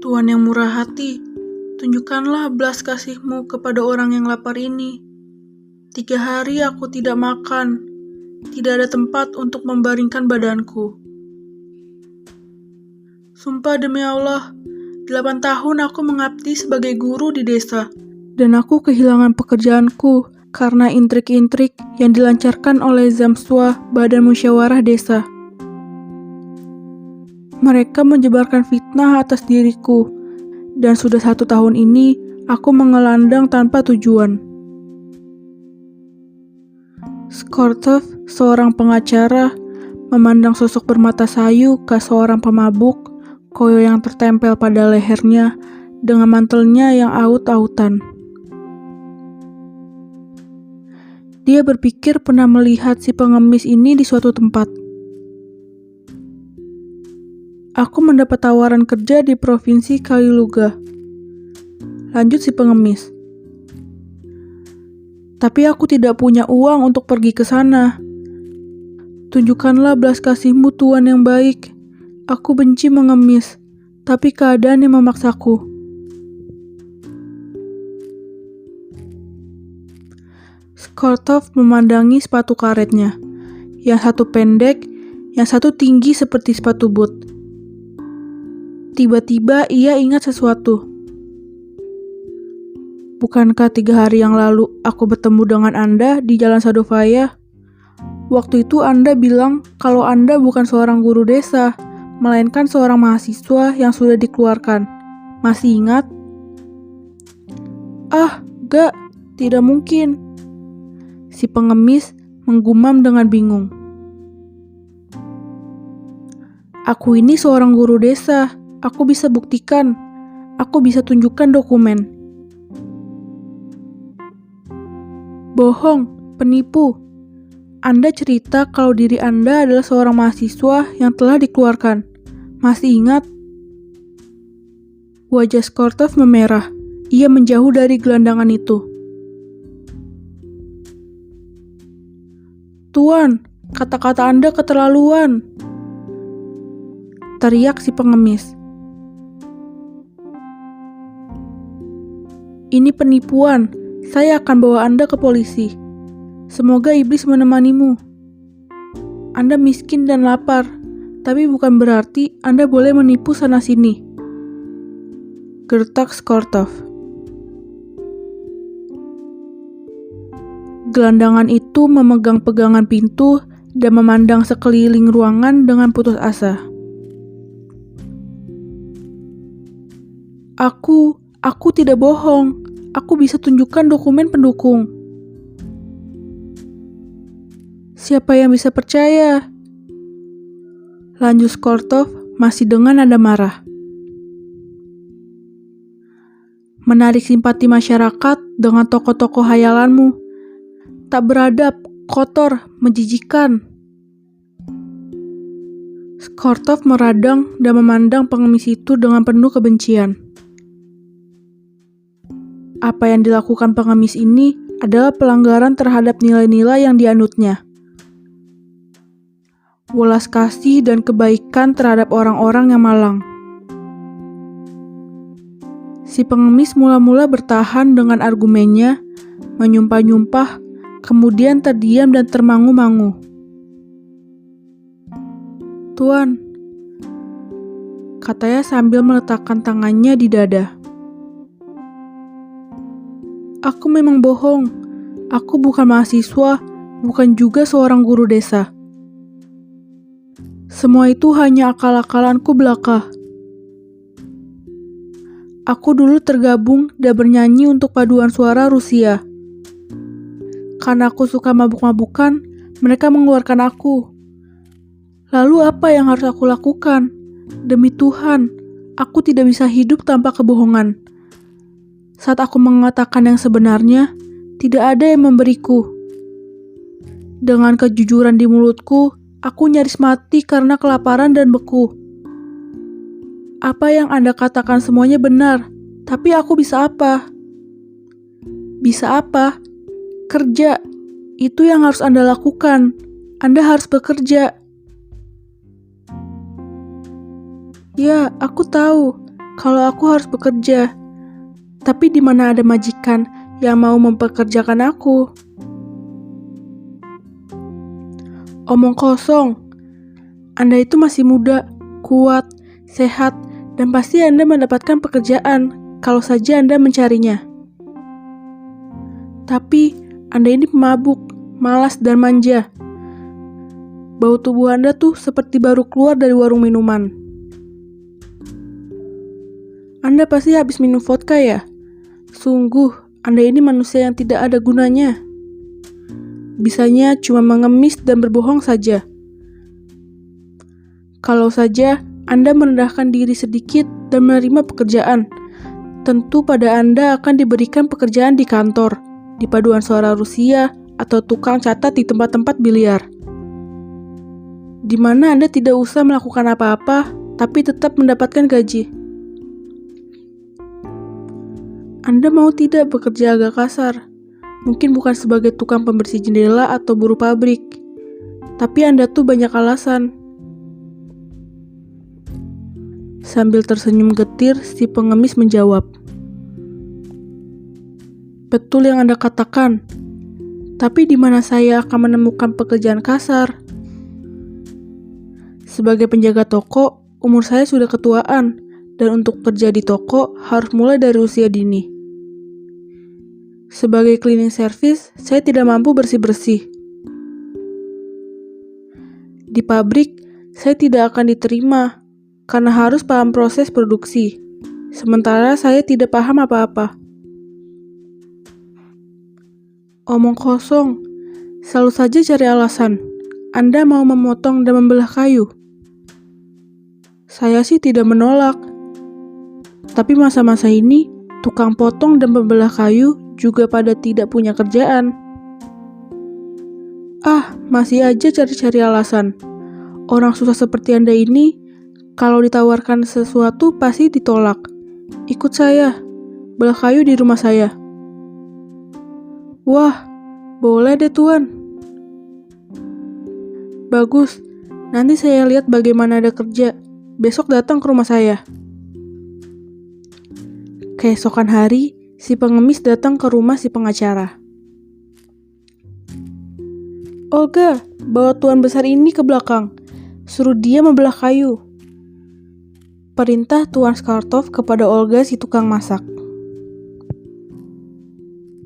Tuhan yang murah hati, tunjukkanlah belas kasih-Mu kepada orang yang lapar ini. 3 hari aku tidak makan, tidak ada tempat untuk membaringkan badanku. Sumpah demi Allah, 8 tahun aku mengabdi sebagai guru di desa, dan aku kehilangan pekerjaanku karena intrik-intrik yang dilancarkan oleh Zamswa Badan Musyawarah Desa. Mereka menyebarkan fitnah atas diriku, dan sudah 1 tahun ini aku mengelandang tanpa tujuan. Skortov, seorang pengacara, memandang sosok bermata sayu ke seorang pemabuk, koyo yang tertempel pada lehernya dengan mantelnya yang aut-autan. Dia berpikir pernah melihat si pengemis ini di suatu tempat. Aku mendapat tawaran kerja di Provinsi Kaliluga. Lanjut si pengemis. Tapi aku tidak punya uang untuk pergi ke sana. Tunjukkanlah belas kasih-Mu Tuhan yang baik. Aku benci mengemis, tapi keadaan yang memaksaku. Skortov memandangi sepatu karetnya. Yang satu pendek, yang satu tinggi seperti sepatu boot. Tiba-tiba ia ingat sesuatu. Bukankah 3 hari yang lalu aku bertemu dengan Anda di Jalan Sadovaya? Waktu itu Anda bilang kalau Anda bukan seorang guru desa, melainkan seorang mahasiswa yang sudah dikeluarkan. Masih ingat? Gak, tidak mungkin. Si pengemis menggumam dengan bingung. Aku ini seorang guru desa. Aku bisa buktikan. Aku bisa tunjukkan dokumen. Bohong, penipu. Anda cerita kalau diri Anda adalah seorang mahasiswa yang telah dikeluarkan. Masih ingat? Wajah Skortov memerah. Ia menjauh dari gelandangan itu. Tuan, kata-kata Anda keterlaluan. Teriak si pengemis. Ini penipuan. Saya akan bawa Anda ke polisi. Semoga iblis menemanimu. Anda miskin dan lapar, tapi bukan berarti Anda boleh menipu sana-sini. Gertak Skortov. Gelandangan itu memegang pegangan pintu dan memandang sekeliling ruangan dengan putus asa. Aku tidak bohong. Aku bisa tunjukkan dokumen pendukung. Siapa yang bisa percaya? Lanjut Skortov masih dengan nada marah. Menarik simpati masyarakat dengan tokoh-tokoh hayalanmu. Tak beradab, kotor, menjijikan. Skortov meradang dan memandang pengemis itu dengan penuh kebencian. Apa yang dilakukan pengemis ini adalah pelanggaran terhadap nilai-nilai yang dianutnya. Welas kasih dan kebaikan terhadap orang-orang yang malang. Si pengemis mula-mula bertahan dengan argumennya, menyumpah-nyumpah, kemudian terdiam dan termangu-mangu. Tuan, katanya sambil meletakkan tangannya di dada. Aku memang bohong. Aku bukan mahasiswa, bukan juga seorang guru desa. Semua itu hanya akal-akalanku belaka. Aku dulu tergabung dan bernyanyi untuk paduan suara Rusia. Karena aku suka mabuk-mabukan, mereka mengeluarkan aku. Lalu apa yang harus aku lakukan? Demi Tuhan, aku tidak bisa hidup tanpa kebohongan. Saat aku mengatakan yang sebenarnya, tidak ada yang memberiku. Dengan kejujuran di mulutku, aku nyaris mati karena kelaparan dan beku. Apa yang Anda katakan semuanya benar, tapi aku bisa apa? Bisa apa? Kerja. Itu yang harus Anda lakukan. Anda harus bekerja. Ya, aku tahu kalau aku harus bekerja. Tapi di mana ada majikan yang mau mempekerjakan aku? Omong kosong. Anda itu masih muda, kuat, sehat, dan pasti Anda mendapatkan pekerjaan kalau saja Anda mencarinya. Tapi Anda ini pemabuk, malas dan manja. Bau tubuh Anda tuh seperti baru keluar dari warung minuman. Anda pasti habis minum vodka ya? Sungguh, Anda ini manusia yang tidak ada gunanya. Bisanya cuma mengemis dan berbohong saja. Kalau saja Anda merendahkan diri sedikit dan menerima pekerjaan, tentu pada Anda akan diberikan pekerjaan di kantor, di paduan suara Rusia, atau tukang catat di tempat-tempat biliar. Di mana Anda tidak usah melakukan apa-apa, tapi tetap mendapatkan gaji. Anda mau tidak bekerja agak kasar? Mungkin bukan sebagai tukang pembersih jendela atau buruh pabrik, tapi Anda tuh banyak alasan. Sambil tersenyum getir, si pengemis menjawab, "Betul yang Anda katakan, tapi di mana saya akan menemukan pekerjaan kasar? Sebagai penjaga toko, umur saya sudah ketuaan, dan untuk kerja di toko harus mulai dari usia dini. Sebagai cleaning service, saya tidak mampu bersih-bersih. Di pabrik, saya tidak akan diterima karena harus paham proses produksi, sementara saya tidak paham apa-apa." Omong kosong, selalu saja cari alasan. Anda mau memotong dan membelah kayu. Saya sih tidak menolak. Tapi masa-masa ini, tukang potong dan pembelah kayu juga pada tidak punya kerjaan. Masih aja cari-cari alasan. Orang susah seperti Anda ini, kalau ditawarkan sesuatu pasti ditolak. Ikut saya, belah kayu di rumah saya. Wah, boleh deh Tuan. Bagus, nanti saya lihat bagaimana ada kerja. Besok datang ke rumah saya. Keesokan hari, si pengemis datang ke rumah si pengacara. Olga, bawa tuan besar ini ke belakang. Suruh dia membelah kayu. Perintah Tuan Skartov kepada Olga si tukang masak.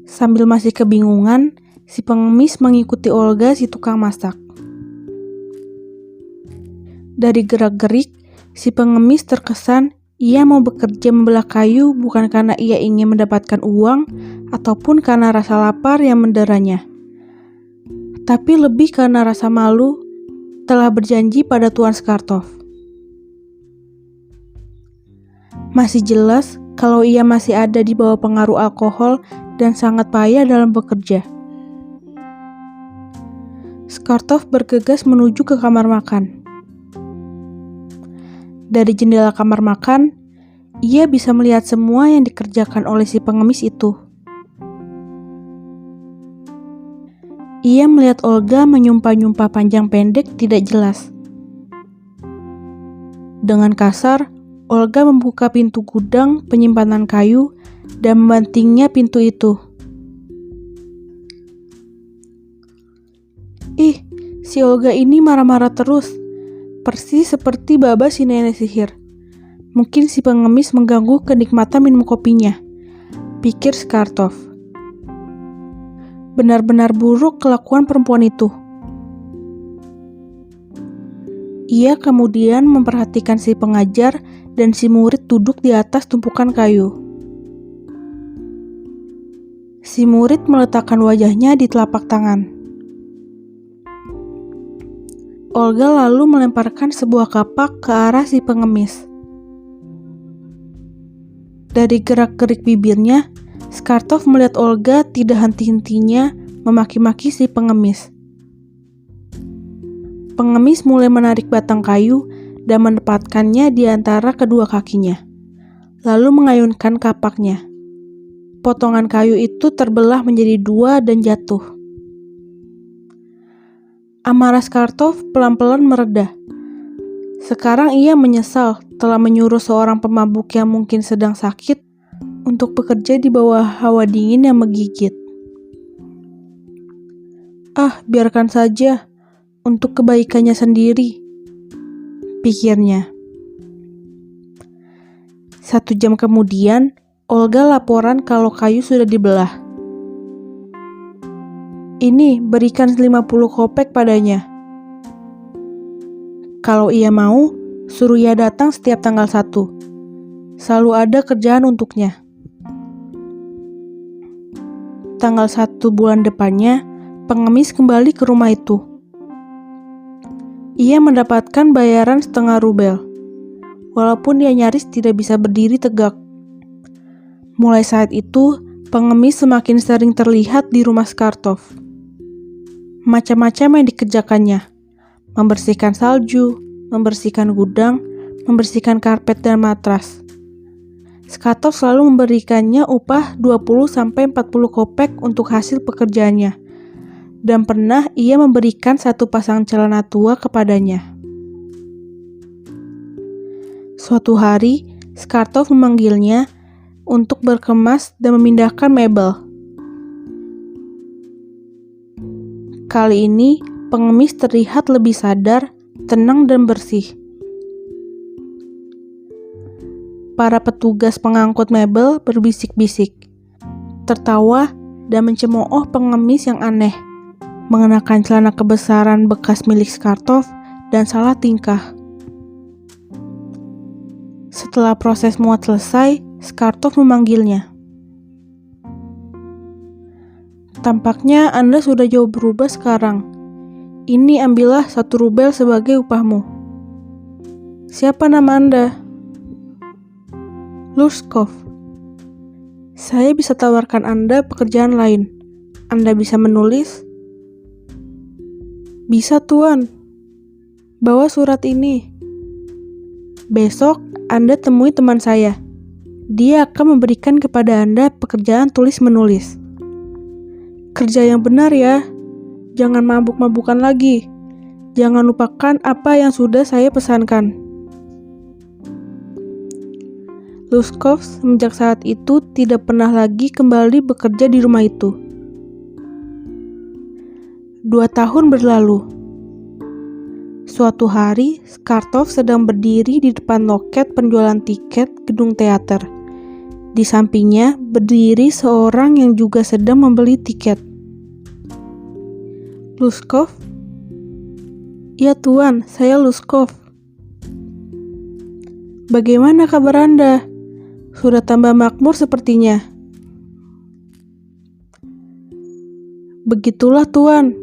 Sambil masih kebingungan, si pengemis mengikuti Olga si tukang masak. Dari gerak-gerik, si pengemis terkesan ia mau bekerja membelah kayu bukan karena ia ingin mendapatkan uang ataupun karena rasa lapar yang menderanya, tapi lebih karena rasa malu telah berjanji pada Tuan Skartov. Masih jelas kalau ia masih ada di bawah pengaruh alkohol dan sangat payah dalam bekerja. Skartov bergegas menuju ke kamar makan. Dari jendela kamar makan, ia bisa melihat semua yang dikerjakan oleh si pengemis itu. Ia melihat Olga menyumpah-nyumpah panjang pendek tidak jelas. Dengan kasar, Olga membuka pintu gudang penyimpanan kayu dan membantingnya pintu itu. Si Olga ini marah-marah terus, persis seperti Baba si nenek sihir. Mungkin si pengemis mengganggu kenikmatan minum kopinya, pikir Skartov. Benar-benar buruk kelakuan perempuan itu. Ia kemudian memperhatikan si pengajar dan si murid duduk di atas tumpukan kayu. Si murid meletakkan wajahnya di telapak tangan. Olga lalu melemparkan sebuah kapak ke arah si pengemis. Dari gerak-gerik bibirnya, Skartov melihat Olga tidak henti-hentinya memaki-maki si pengemis. Pengemis mulai menarik batang kayu dan menempatkannya di antara kedua kakinya, lalu mengayunkan kapaknya. Potongan kayu itu terbelah menjadi dua dan jatuh. Amarah Skartov pelan-pelan mereda. Sekarang ia menyesal telah menyuruh seorang pemabuk yang mungkin sedang sakit untuk bekerja di bawah hawa dingin yang menggigit. Biarkan saja, untuk kebaikannya sendiri, pikirnya. 1 jam kemudian, Olga laporan kalau kayu sudah dibelah. Ini, berikan 50 kopek padanya. Kalau ia mau, suruh ia datang setiap tanggal 1. Selalu ada kerjaan untuknya. Tanggal 1 bulan depannya, pengemis kembali ke rumah itu. Ia mendapatkan bayaran setengah rubel, walaupun dia nyaris tidak bisa berdiri tegak. Mulai saat itu, pengemis semakin sering terlihat di rumah Skartov. Macam-macam yang dikerjakannya. Membersihkan salju, membersihkan gudang, membersihkan karpet dan matras. Skartov selalu memberikannya upah 20-40 kopek untuk hasil pekerjaannya. Dan pernah ia memberikan 1 pasang celana tua kepadanya. Suatu hari, Skartov memanggilnya untuk berkemas dan memindahkan mebel. Kali ini, pengemis terlihat lebih sadar, tenang dan bersih. Para petugas pengangkut mebel berbisik-bisik, tertawa dan mencemooh pengemis yang aneh, mengenakan celana kebesaran bekas milik Skartov dan salah tingkah. Setelah proses muat selesai, Skartov memanggilnya. Tampaknya Anda sudah jauh berubah sekarang. Ini ambillah 1 rubel sebagai upahmu. Siapa nama Anda? Luskov. Saya bisa tawarkan Anda pekerjaan lain. Anda bisa menulis? Bisa, Tuan. Bawa surat ini. Besok Anda temui teman saya. Dia akan memberikan kepada Anda pekerjaan tulis-menulis. Kerja yang benar ya. Jangan mabuk-mabukan lagi. Jangan lupakan apa yang sudah saya pesankan. Luskov semenjak saat itu tidak pernah lagi kembali bekerja di rumah itu. 2 tahun berlalu. Suatu hari, Skartov sedang berdiri di depan loket penjualan tiket gedung teater. Di sampingnya berdiri seorang yang juga sedang membeli tiket. Luskov? Ya Tuan, saya Luskov. Bagaimana kabar Anda? Sudah tambah makmur sepertinya. Begitulah Tuan.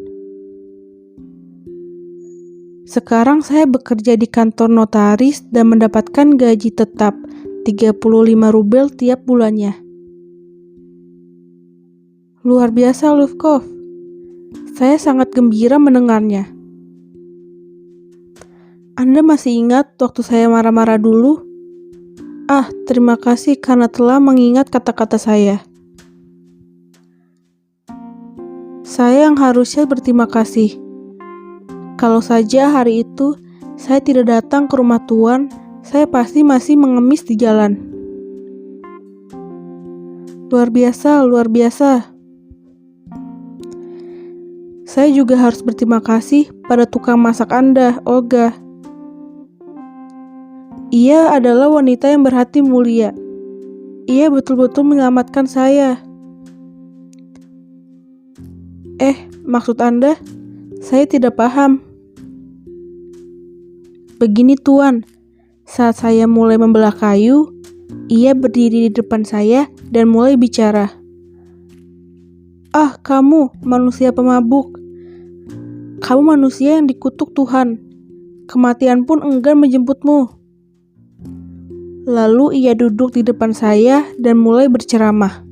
Sekarang saya bekerja di kantor notaris dan mendapatkan gaji tetap 35 rubel tiap bulannya. Luar biasa, Luskov. Saya sangat gembira mendengarnya. Anda masih ingat waktu saya marah-marah dulu? Terima kasih karena telah mengingat kata-kata saya. Saya yang harusnya berterima kasih. Kalau saja hari itu saya tidak datang ke rumah Tuan, saya pasti masih mengemis di jalan. Luar biasa, luar biasa. Saya juga harus berterima kasih pada tukang masak Anda, Olga. Ia adalah wanita yang berhati mulia. Ia betul-betul menyelamatkan saya. Maksud Anda? Saya tidak paham. Begini Tuan, saat saya mulai membelah kayu, ia berdiri di depan saya dan mulai bicara. Kamu manusia pemabuk. Kamu manusia yang dikutuk Tuhan. Kematian pun enggan menjemputmu. Lalu ia duduk di depan saya dan mulai berceramah.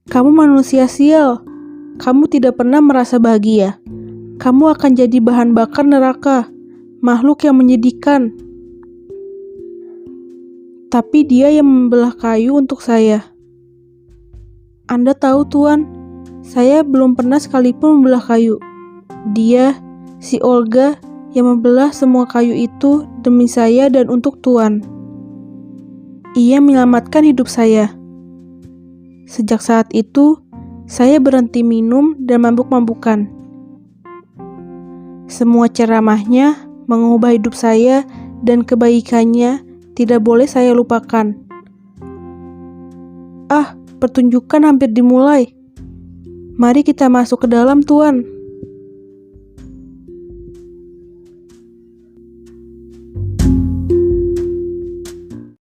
Kamu manusia sial. Kamu tidak pernah merasa bahagia. Kamu akan jadi bahan bakar neraka, makhluk yang menyedihkan. Tapi dia yang membelah kayu untuk saya. Anda tahu Tuan, Saya belum pernah sekalipun membelah kayu. Dia, si Olga, yang membelah semua kayu itu demi saya dan untuk Tuan. Ia menyelamatkan hidup saya. Sejak saat itu, saya berhenti minum dan mabuk-mabukan. Semua ceramahnya mengubah hidup saya dan kebaikannya tidak boleh saya lupakan. Pertunjukan hampir dimulai. Mari kita masuk ke dalam, Tuan.